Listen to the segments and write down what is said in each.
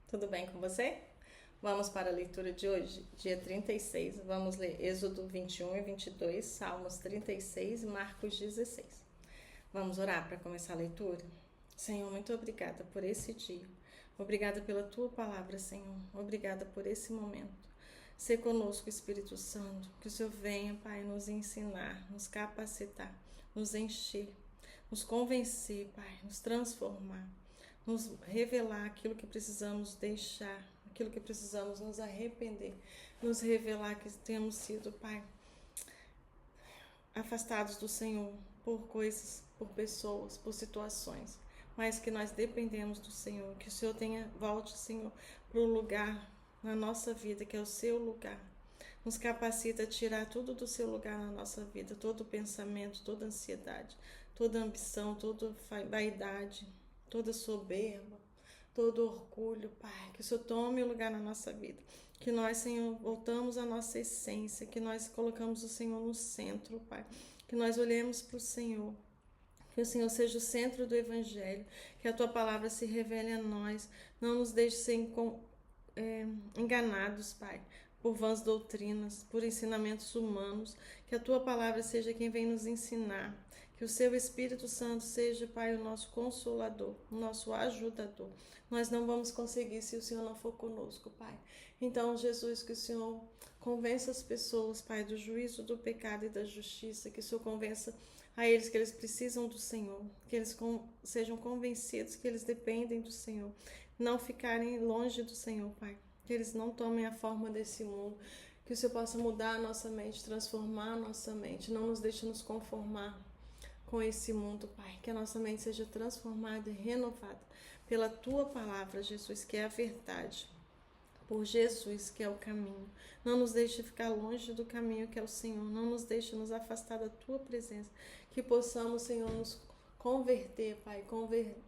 Tudo bem com você? Vamos para a leitura de hoje, dia 36. Vamos ler Êxodo 21 e 22, Salmos 36 e Marcos 16. Vamos orar para começar a leitura? Senhor, muito obrigada por esse dia. Obrigada pela tua palavra, Senhor. Obrigada por esse momento. Sê conosco, Espírito Santo, que o Senhor venha, Pai, nos ensinar, nos capacitar, nos encher, nos convencer, Pai, nos transformar, nos revelar aquilo que precisamos deixar, aquilo que precisamos nos arrepender, nos revelar que temos sido, Pai, afastados do Senhor por coisas, por pessoas, por situações, mas que nós dependemos do Senhor, que o Senhor volte, Senhor, para o lugar na nossa vida, que é o seu lugar. Nos capacita a tirar tudo do seu lugar na nossa vida, todo pensamento, toda ansiedade, toda ambição, toda vaidade, toda soberba, todo orgulho, Pai, que o Senhor tome o lugar na nossa vida, que nós, Senhor, voltamos à nossa essência, que nós colocamos o Senhor no centro, Pai, que nós olhemos para o Senhor, que o Senhor seja o centro do Evangelho, que a Tua palavra se revele a nós, não nos deixe ser enganados, Pai, por vãs doutrinas, por ensinamentos humanos, que a Tua palavra seja quem vem nos ensinar, que o Seu Espírito Santo seja, Pai, o nosso consolador, o nosso ajudador. Nós não vamos conseguir se o Senhor não for conosco, Pai. Então, Jesus, que o Senhor convença as pessoas, Pai, do juízo, do pecado e da justiça, que o Senhor convença a eles que eles precisam do Senhor, que eles sejam convencidos que eles dependem do Senhor, não ficarem longe do Senhor, Pai, que eles não tomem a forma desse mundo, que o Senhor possa mudar a nossa mente, transformar a nossa mente, não nos deixe nos conformar com esse mundo, Pai, que a nossa mente seja transformada e renovada pela Tua palavra, Jesus, que é a verdade, por Jesus, que é o caminho. Não nos deixe ficar longe do caminho que é o Senhor, não nos deixe nos afastar da Tua presença, que possamos, Senhor, nos converter, Pai,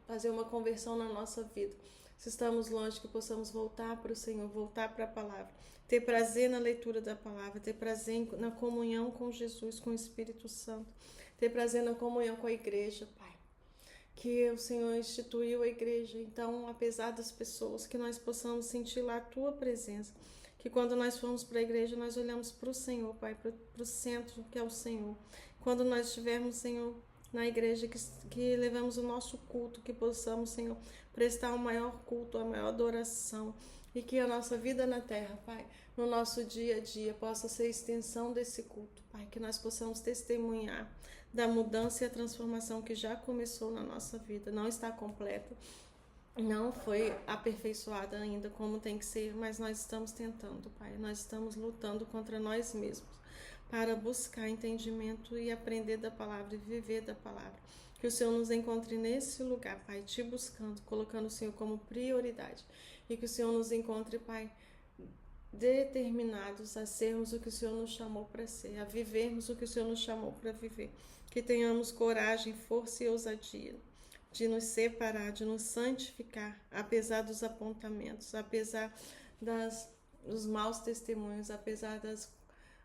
fazer uma conversão na nossa vida. Se estamos longe, que possamos voltar para o Senhor, voltar para a palavra, ter prazer na leitura da palavra, ter prazer na comunhão com Jesus, com o Espírito Santo, ter prazer na comunhão com a igreja, Pai. Que o Senhor instituiu a igreja, então, apesar das pessoas, que nós possamos sentir lá a Tua presença, que quando nós formos para a igreja, nós olhamos para o Senhor, Pai, para o centro que é o Senhor. Quando nós estivermos, Senhor, na igreja, que levamos o nosso culto, que possamos, Senhor, prestar o maior culto, a maior adoração, e que a nossa vida na terra, Pai, no nosso dia a dia, possa ser extensão desse culto, Pai, que nós possamos testemunhar da mudança e a transformação que já começou na nossa vida. Não está completa, não foi aperfeiçoada ainda como tem que ser, mas nós estamos tentando, Pai, nós estamos lutando contra nós mesmos para buscar entendimento e aprender da palavra e viver da palavra. Que o Senhor nos encontre nesse lugar, Pai, te buscando, colocando o Senhor como prioridade, e que o Senhor nos encontre, Pai, determinados a sermos o que o Senhor nos chamou para ser, a vivermos o que o Senhor nos chamou para viver, que tenhamos coragem, força e ousadia de nos separar, de nos santificar, apesar dos apontamentos, apesar dos maus testemunhos, apesar das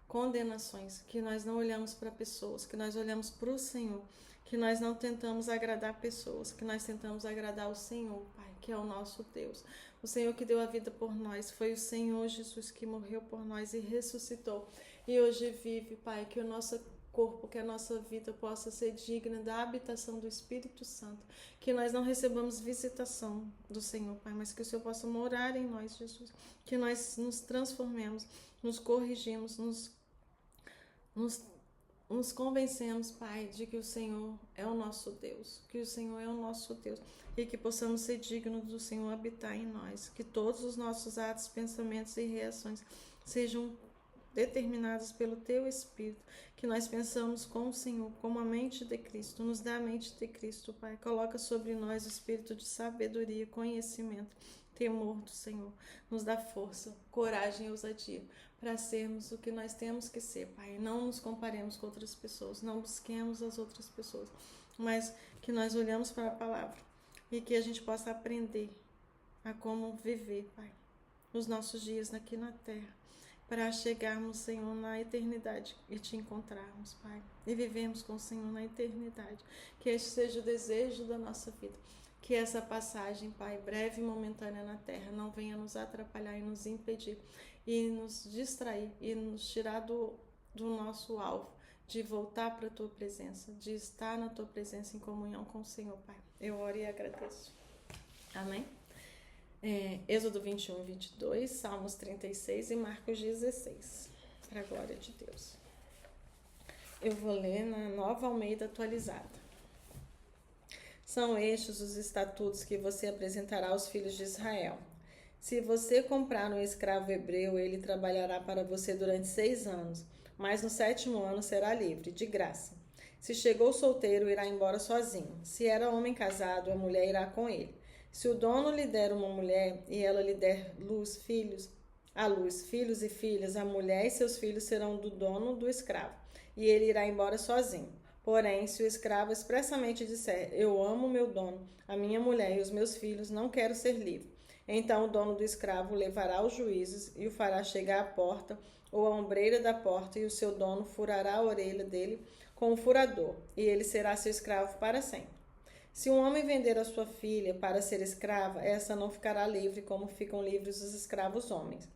condenações, que nós não olhamos para pessoas, que nós olhamos para o Senhor, que nós não tentamos agradar pessoas, que nós tentamos agradar o Senhor, Pai, que é o nosso Deus. O Senhor que deu a vida por nós, foi o Senhor Jesus que morreu por nós e ressuscitou, e hoje vive, Pai, que o nosso corpo, que a nossa vida possa ser digna da habitação do Espírito Santo, que nós não recebamos visitação do Senhor, Pai, mas que o Senhor possa morar em nós, Jesus, que nós nos transformemos, nos corrigimos, nos convencemos, Pai, de que o Senhor é o nosso Deus, que o Senhor é o nosso Deus, e que possamos ser dignos do Senhor habitar em nós, que todos os nossos atos, pensamentos e reações sejam determinados pelo Teu Espírito, que nós pensamos com o Senhor, como a mente de Cristo. Nos dá a mente de Cristo, Pai. Coloca sobre nós o espírito de sabedoria, conhecimento, temor do Senhor. Nos dá força, coragem e ousadia para sermos o que nós temos que ser, Pai. Não nos comparemos com outras pessoas, não busquemos as outras pessoas, mas que nós olhamos para a palavra e que a gente possa aprender a como viver, Pai, os nossos dias aqui na terra, para chegarmos, Senhor, na eternidade e te encontrarmos, Pai, e vivemos com o Senhor na eternidade. Que este seja o desejo da nossa vida, Que essa passagem, Pai, breve e momentânea na terra, não venha nos atrapalhar e nos impedir e nos distrair e nos tirar do nosso alvo, de voltar para a Tua presença, de estar na Tua presença em comunhão com o Senhor, Pai. Eu oro e agradeço. Amém? Êxodo 21, 22, Salmos 36 e Marcos 16. Para a glória de Deus. Eu vou ler na Nova Almeida Atualizada. São estes os estatutos que você apresentará aos filhos de Israel. Se você comprar um escravo hebreu, ele trabalhará para você durante 6 anos, mas no 7º ano será livre, de graça. Se chegou solteiro, irá embora sozinho. Se era homem casado, a mulher irá com ele. Se o dono lhe der uma mulher e ela lhe der filhos e filhas, a mulher e seus filhos serão do dono do escravo, e ele irá embora sozinho. Porém, se o escravo expressamente disser, eu amo meu dono, a minha mulher e os meus filhos, não quero ser livre, então o dono do escravo o levará aos juízes e o fará chegar à porta ou à ombreira da porta, e o seu dono furará a orelha dele com um furador, e ele será seu escravo para sempre. Se um homem vender a sua filha para ser escrava, essa não ficará livre como ficam livres os escravos homens.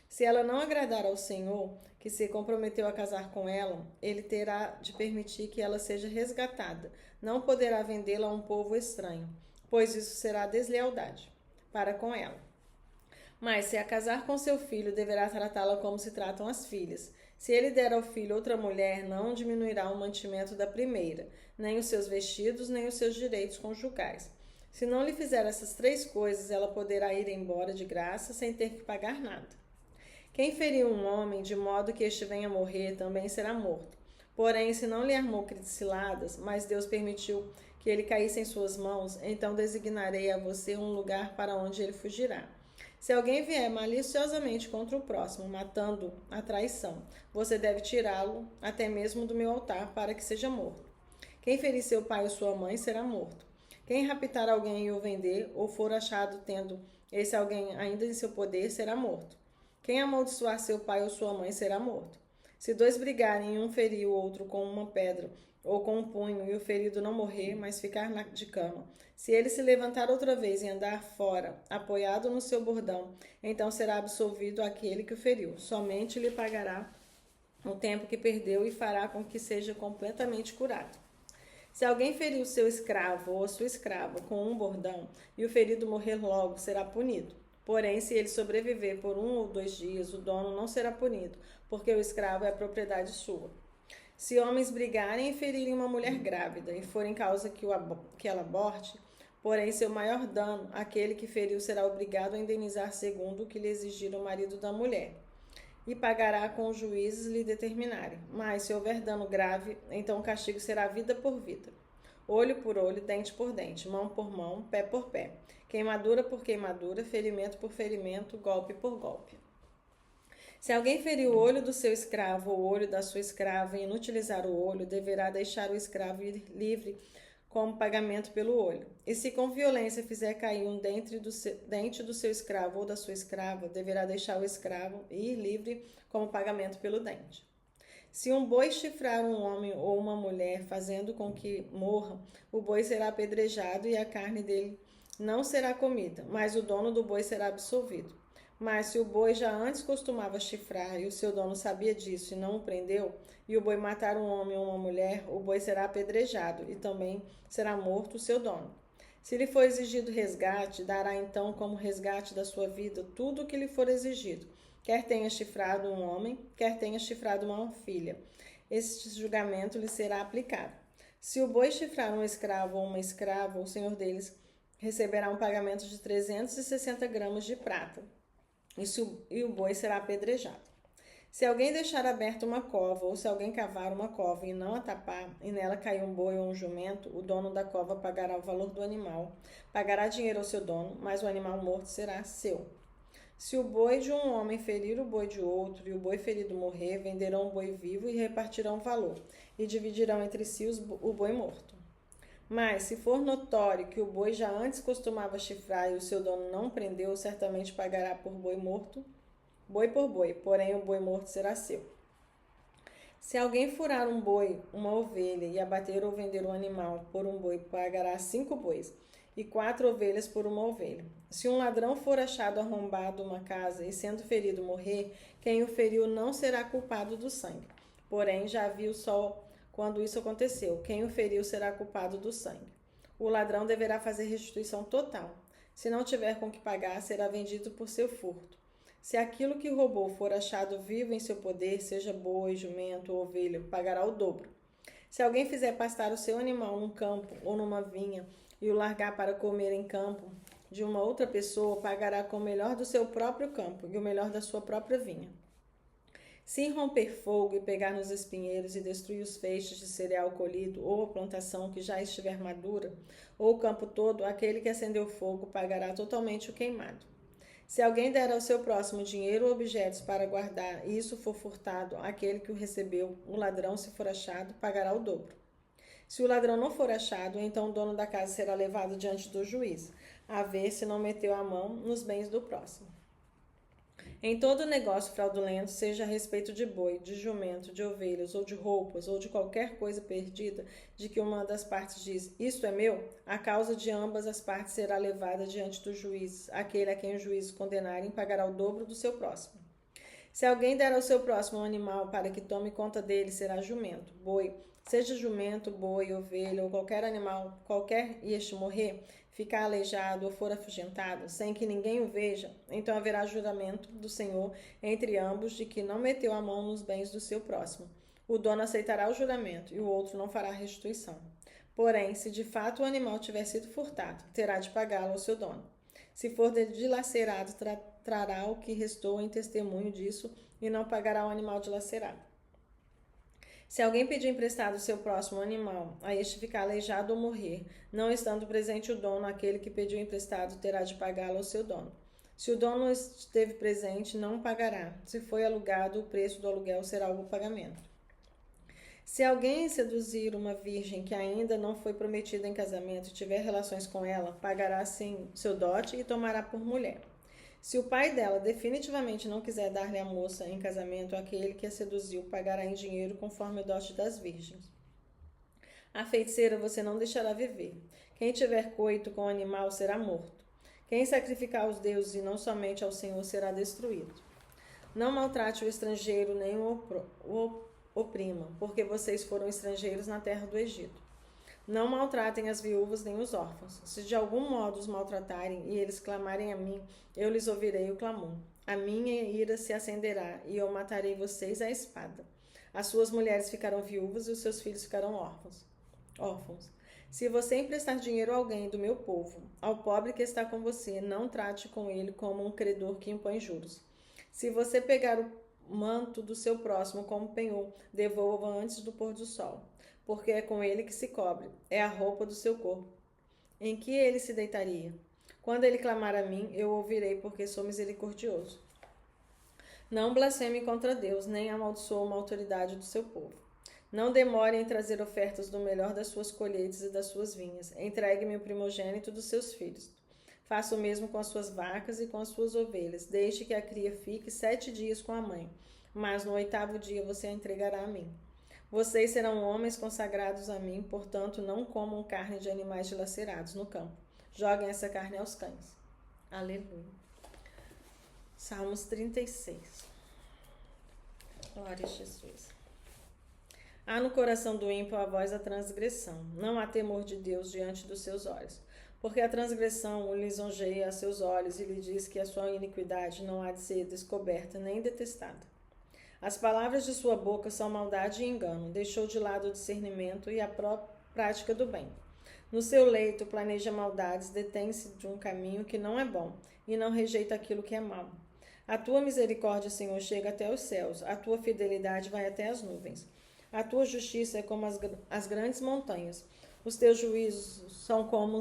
Se ela não agradar ao Senhor, que se comprometeu a casar com ela, ele terá de permitir que ela seja resgatada. Não poderá vendê-la a um povo estranho, pois isso será deslealdade para com ela. Mas se a casar com seu filho, deverá tratá-la como se tratam as filhas. Se ele der ao filho outra mulher, não diminuirá o mantimento da primeira, nem os seus vestidos, nem os seus direitos conjugais. Se não lhe fizer essas 3 coisas, ela poderá ir embora de graça sem ter que pagar nada. Quem feriu um homem de modo que este venha morrer, também será morto. Porém, se não lhe armou ciladas, mas Deus permitiu que ele caísse em suas mãos, então designarei a você um lugar para onde ele fugirá. Se alguém vier maliciosamente contra o próximo, matando a traição, você deve tirá-lo até mesmo do meu altar para que seja morto. Quem ferir seu pai ou sua mãe será morto. Quem raptar alguém e o vender, ou for achado tendo esse alguém ainda em seu poder, será morto. Quem amaldiçoar seu pai ou sua mãe será morto. Se 2 brigarem e um ferir o outro com uma pedra ou com um punho, e o ferido não morrer, mas ficar de cama, se ele se levantar outra vez e andar fora, apoiado no seu bordão, então será absolvido aquele que o feriu. Somente lhe pagará o tempo que perdeu e fará com que seja completamente curado. Se alguém ferir o seu escravo ou a sua escrava com um bordão e o ferido morrer logo, será punido. Porém, se ele sobreviver por 1 ou 2 dias, o dono não será punido, porque o escravo é propriedade sua. Se homens brigarem e ferirem uma mulher grávida e forem causa que ela aborte, porém seu maior dano, aquele que feriu será obrigado a indenizar segundo o que lhe exigir o marido da mulher, e pagará com os juízes lhe determinarem. Mas se houver dano grave, então o castigo será vida por vida, olho por olho, dente por dente, mão por mão, pé por pé, queimadura por queimadura, ferimento por ferimento, golpe por golpe. Se alguém ferir o olho do seu escravo ou o olho da sua escrava e inutilizar o olho, deverá deixar o escravo ir livre como pagamento pelo olho. E se com violência fizer cair um dente do seu escravo ou da sua escrava, deverá deixar o escravo ir livre como pagamento pelo dente. Se um boi chifrar um homem ou uma mulher, fazendo com que morra, o boi será apedrejado e a carne dele não será comida, mas o dono do boi será absolvido. Mas se o boi já antes costumava chifrar e o seu dono sabia disso e não o prendeu, e o boi matar um homem ou uma mulher, o boi será apedrejado e também será morto o seu dono. Se lhe for exigido resgate, dará então como resgate da sua vida tudo o que lhe for exigido, quer tenha chifrado um homem, quer tenha chifrado uma filha. Este julgamento lhe será aplicado. Se o boi chifrar um escravo ou uma escrava, o senhor deles receberá um pagamento de 360 gramas de prata. E o boi será apedrejado. Se alguém deixar aberta uma cova, ou se alguém cavar uma cova e não a tapar, e nela cair um boi ou um jumento, o dono da cova pagará o valor do animal, pagará dinheiro ao seu dono, mas o animal morto será seu. Se o boi de um homem ferir o boi de outro, e o boi ferido morrer, venderão o boi vivo e repartirão o valor, e dividirão entre si o boi morto. Mas, se for notório que o boi já antes costumava chifrar e o seu dono não prendeu, certamente pagará por boi morto, boi por boi, porém o boi morto será seu. Se alguém furar um boi, uma ovelha, e abater ou vender um animal por um boi, pagará 5 bois, e 4 ovelhas por uma ovelha. Se um ladrão for achado arrombado uma casa e sendo ferido morrer, quem o feriu não será culpado do sangue. Porém, já viu só quando isso aconteceu. Quem o feriu será culpado do sangue. O ladrão deverá fazer restituição total. Se não tiver com que pagar, será vendido por seu furto. Se aquilo que roubou for achado vivo em seu poder, seja boi, jumento ou ovelha, pagará o dobro. Se alguém fizer pastar o seu animal num campo ou numa vinha e o largar para comer em campo de uma outra pessoa, pagará com o melhor do seu próprio campo e o melhor da sua própria vinha. Se romper fogo e pegar nos espinheiros e destruir os feixes de cereal colhido, ou a plantação que já estiver madura, ou o campo todo, aquele que acendeu o fogo pagará totalmente o queimado. Se alguém der ao seu próximo dinheiro ou objetos para guardar, e isso for furtado, aquele que o recebeu, o ladrão, se for achado, pagará o dobro. Se o ladrão não for achado, então o dono da casa será levado diante do juiz, a ver se não meteu a mão nos bens do próximo. Em todo negócio fraudulento, seja a respeito de boi, de jumento, de ovelhas, ou de roupas, ou de qualquer coisa perdida, de que uma das partes diz, isto é meu, a causa de ambas as partes será levada diante do juiz. Aquele a quem os juízes condenarem pagará o dobro do seu próximo. Se alguém der ao seu próximo um animal para que tome conta dele, será jumento, boi, seja jumento, boi, ovelha, ou qualquer animal, qualquer e este morrer, ficar aleijado ou for afugentado, sem que ninguém o veja, então haverá juramento do Senhor entre ambos de que não meteu a mão nos bens do seu próximo. O dono aceitará o juramento e o outro não fará restituição. Porém, se de fato o animal tiver sido furtado, terá de pagá-lo ao seu dono. Se for dilacerado, trará o que restou em testemunho disso e não pagará o animal dilacerado. Se alguém pedir emprestado o seu próximo animal, a este ficar aleijado ou morrer, não estando presente o dono, aquele que pediu emprestado terá de pagá-lo ao seu dono. Se o dono esteve presente, não pagará. Se foi alugado, o preço do aluguel será o pagamento. Se alguém seduzir uma virgem que ainda não foi prometida em casamento e tiver relações com ela, pagará sim seu dote e tomará por mulher. Se o pai dela definitivamente não quiser dar-lhe a moça em casamento, aquele que a seduziu pagará em dinheiro conforme o dote das virgens. A feiticeira você não deixará viver. Quem tiver coito com o animal será morto. Quem sacrificar aos deuses e não somente ao Senhor será destruído. Não maltrate o estrangeiro nem o oprima, porque vocês foram estrangeiros na terra do Egito. Não maltratem as viúvas nem os órfãos. Se de algum modo os maltratarem e eles clamarem a mim, eu lhes ouvirei o clamor. A minha ira se acenderá e eu matarei vocês à espada. As suas mulheres ficarão viúvas e os seus filhos ficarão órfãos. Se você emprestar dinheiro a alguém do meu povo, ao pobre que está com você, não trate com ele como um credor que impõe juros. Se você pegar o manto do seu próximo como penhor, devolva antes do pôr do sol, porque é com ele que se cobre, é a roupa do seu corpo. Em que ele se deitaria? Quando ele clamar a mim, eu ouvirei, porque sou misericordioso. Não blasfeme contra Deus, nem amaldiçoe uma autoridade do seu povo. Não demore em trazer ofertas do melhor das suas colheitas e das suas vinhas. Entregue-me o primogênito dos seus filhos. Faça o mesmo com as suas vacas e com as suas ovelhas. Deixe que a cria fique 7 dias com a mãe, mas no 8º dia você a entregará a mim. Vocês serão homens consagrados a mim, portanto não comam carne de animais dilacerados no campo. Joguem essa carne aos cães. Aleluia. Salmos 36. Glória a Jesus. Há no coração do ímpio a voz da transgressão. Não há temor de Deus diante dos seus olhos. Porque a transgressão o lisonjeia a seus olhos e lhe diz que a sua iniquidade não há de ser descoberta nem detestada. As palavras de sua boca são maldade e engano. Deixou de lado o discernimento e a prática do bem. No seu leito planeja maldades, detém-se de um caminho que não é bom e não rejeita aquilo que é mau. A tua misericórdia, Senhor, chega até os céus. A tua fidelidade vai até as nuvens. A tua justiça é como as grandes montanhas. Os teus juízos são como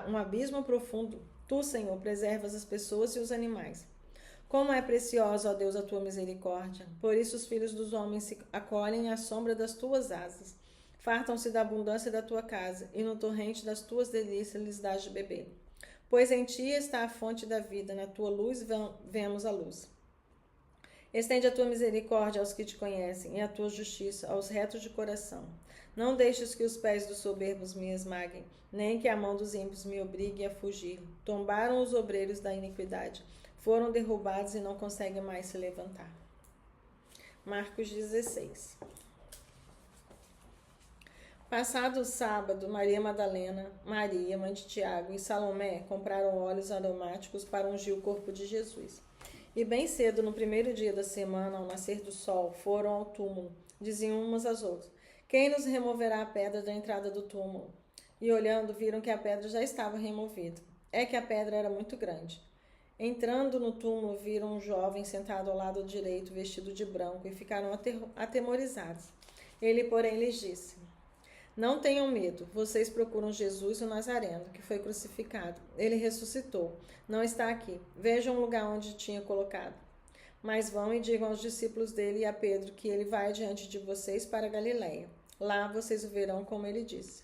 um abismo profundo. Tu, Senhor, preservas as pessoas e os animais. Como é preciosa, ó Deus, a tua misericórdia. Por isso os filhos dos homens se acolhem à sombra das tuas asas. Fartam-se da abundância da tua casa, e no torrente das tuas delícias lhes dás de beber. Pois em ti está a fonte da vida, na tua luz vemos a luz. Estende a tua misericórdia aos que te conhecem, e a tua justiça aos retos de coração. Não deixes que os pés dos soberbos me esmaguem, nem que a mão dos ímpios me obrigue a fugir. Tombaram os obreiros da iniquidade, foram derrubados e não conseguem mais se levantar. Marcos 16. Passado o sábado, Maria Madalena, Maria, mãe de Tiago e Salomé compraram óleos aromáticos para ungir o corpo de Jesus. E bem cedo, no primeiro dia da semana, ao nascer do sol, foram ao túmulo. Diziam umas às outras: quem nos removerá a pedra da entrada do túmulo? E olhando, viram que a pedra já estava removida. É que a pedra era muito grande. Entrando no túmulo, viram um jovem sentado ao lado direito, vestido de branco, e ficaram atemorizados. Ele, porém, lhes disse: não tenham medo, vocês procuram Jesus, o Nazareno, que foi crucificado. Ele ressuscitou, não está aqui. Vejam o lugar onde tinha colocado. Mas vão e digam aos discípulos dele e a Pedro que ele vai diante de vocês para Galiléia. Lá vocês o verão como ele disse.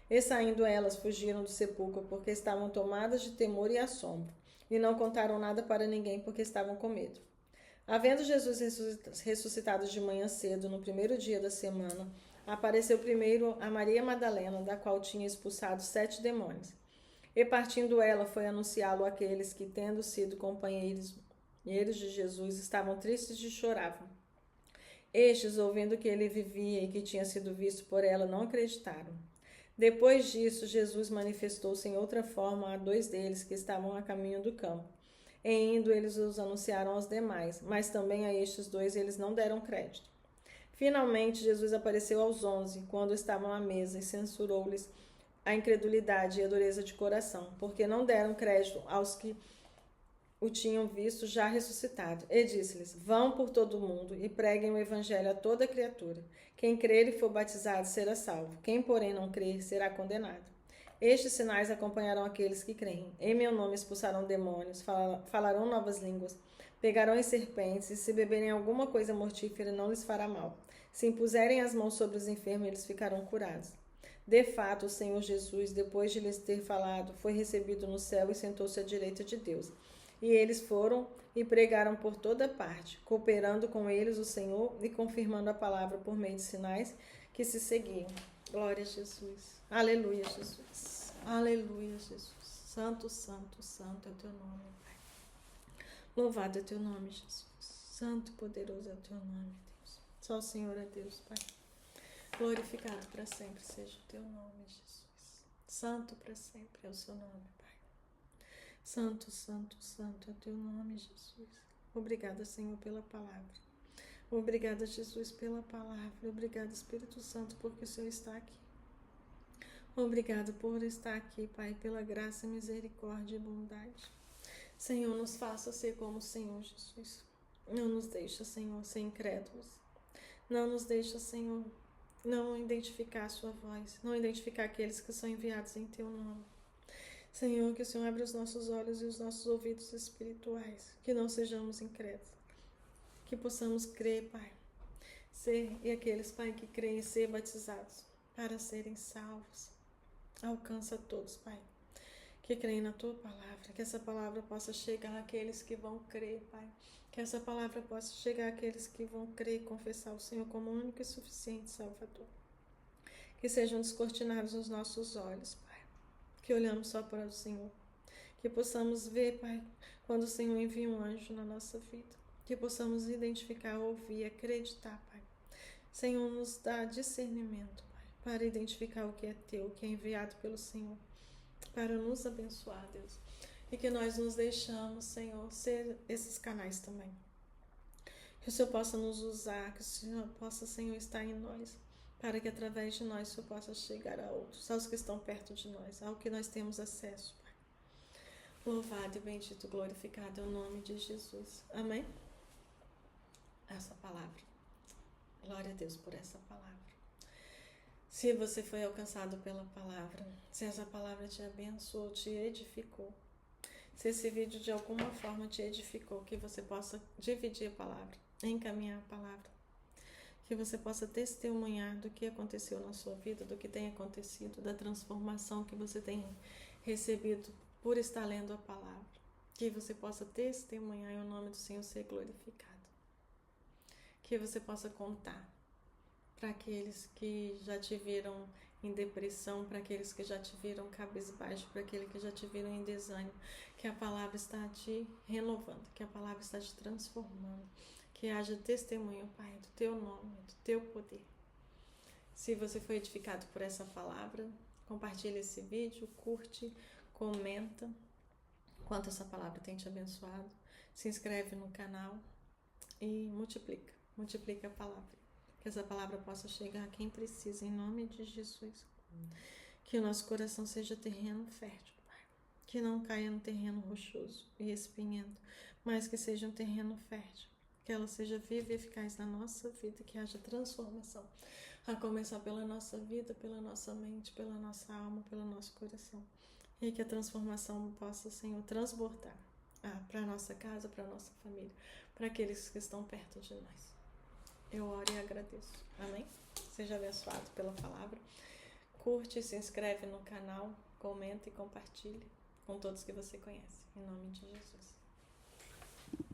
E saindo elas, fugiram do sepulcro, porque estavam tomadas de temor e assombro, e não contaram nada para ninguém, porque estavam com medo. Havendo Jesus ressuscitado de manhã cedo, no primeiro dia da semana, apareceu primeiro a Maria Madalena, da qual tinha expulsado 7 demônios. E partindo ela, foi anunciá-lo àqueles que, tendo sido companheiros de Jesus, estavam tristes e choravam. Estes, ouvindo que ele vivia e que tinha sido visto por ela, não acreditaram. Depois disso, Jesus manifestou-se em outra forma a 2 deles que estavam a caminho do campo. E indo, eles os anunciaram aos demais, mas também a estes 2 eles não deram crédito. Finalmente, Jesus apareceu aos 11, quando estavam à mesa, e censurou-lhes a incredulidade e a dureza de coração, porque não deram crédito aos que o tinham visto já ressuscitado. E disse-lhes: vão por todo o mundo e preguem o evangelho a toda criatura. Quem crer e for batizado será salvo. Quem, porém, não crer será condenado. Estes sinais acompanharão aqueles que creem. Em meu nome expulsarão demônios, falarão novas línguas, pegarão em serpentes, e se beberem alguma coisa mortífera não lhes fará mal. Se impuserem as mãos sobre os enfermos, eles ficarão curados. De fato, o Senhor Jesus, depois de lhes ter falado, foi recebido no céu e sentou-se à direita de Deus. E eles foram e pregaram por toda parte, cooperando com eles o Senhor e confirmando a palavra por meio de sinais que se seguiam. Glória a Jesus. Aleluia, Jesus. Aleluia, Jesus. Santo, santo, santo é o teu nome, Pai. Louvado é o teu nome, Jesus. Santo e poderoso é o teu nome, Deus. Só o Senhor é Deus, Pai. Glorificado para sempre seja o teu nome, Jesus. Santo para sempre é o seu nome, Pai. Santo, santo, santo é o teu nome, Jesus. Obrigada, Senhor, pela palavra. Obrigada, Jesus, pela palavra. Obrigada, Espírito Santo, porque o Senhor está aqui. Obrigada por estar aqui, Pai, pela graça, misericórdia e bondade. Senhor, nos faça ser como o Senhor, Jesus. Não nos deixa, Senhor, ser incrédulos. Não nos deixa, Senhor, não identificar a sua voz, não identificar aqueles que são enviados em teu nome. Senhor, que o Senhor abra os nossos olhos e os nossos ouvidos espirituais, que não sejamos incrédulos, que possamos crer, Pai, e aqueles, Pai, que creem ser batizados para serem salvos. Alcança todos, Pai, que creem na Tua palavra, que essa palavra possa chegar àqueles que vão crer, Pai, que essa palavra possa chegar àqueles que vão crer e confessar o Senhor como único e suficiente Salvador. Que sejam descortinados os nossos olhos, Pai, que olhamos só para o Senhor, que possamos ver, Pai, quando o Senhor envia um anjo na nossa vida, que possamos identificar, ouvir, acreditar, Pai. Senhor, nos dá discernimento, Pai, para identificar o que é Teu, o que é enviado pelo Senhor, para nos abençoar, Deus. E que nós nos deixamos, Senhor, ser esses canais também. Que o Senhor possa nos usar, que o Senhor possa, Senhor, estar em nós, para que através de nós o Senhor possa chegar a outros, aos que estão perto de nós, ao que nós temos acesso, Pai. Louvado e bendito, glorificado é o nome de Jesus. Amém? Essa palavra. Glória a Deus por essa palavra. Se você foi alcançado pela palavra, se essa palavra te abençoou, te edificou, se esse vídeo de alguma forma te edificou, que você possa dividir a palavra, encaminhar a palavra, que você possa testemunhar do que aconteceu na sua vida, do que tem acontecido, da transformação que você tem recebido por estar lendo a palavra, que você possa testemunhar e o nome do Senhor ser glorificado, que você possa contar para aqueles que já te viram em depressão, para aqueles que já te viram cabisbaixo, para aqueles que já te viram em desânimo, que a palavra está te renovando, que a palavra está te transformando, que haja testemunho, Pai, do teu nome, do teu poder. Se você foi edificado por essa palavra, compartilha esse vídeo, curte, comenta quanto essa palavra tem te abençoado, se inscreve no canal e multiplica a palavra. Que essa palavra possa chegar a quem precisa, em nome de Jesus. Que o nosso coração seja terreno fértil, Pai. Que não caia no terreno rochoso e espinhento, mas que seja um terreno fértil. Que ela seja viva e eficaz na nossa vida, que haja transformação. A começar pela nossa vida, pela nossa mente, pela nossa alma, pelo nosso coração. E que a transformação possa, Senhor, transbordar para a nossa casa, para a nossa família, para aqueles que estão perto de nós. Eu oro e agradeço. Amém? Seja abençoado pela palavra. Curte, se inscreve no canal, comenta e compartilhe com todos que você conhece. Em nome de Jesus.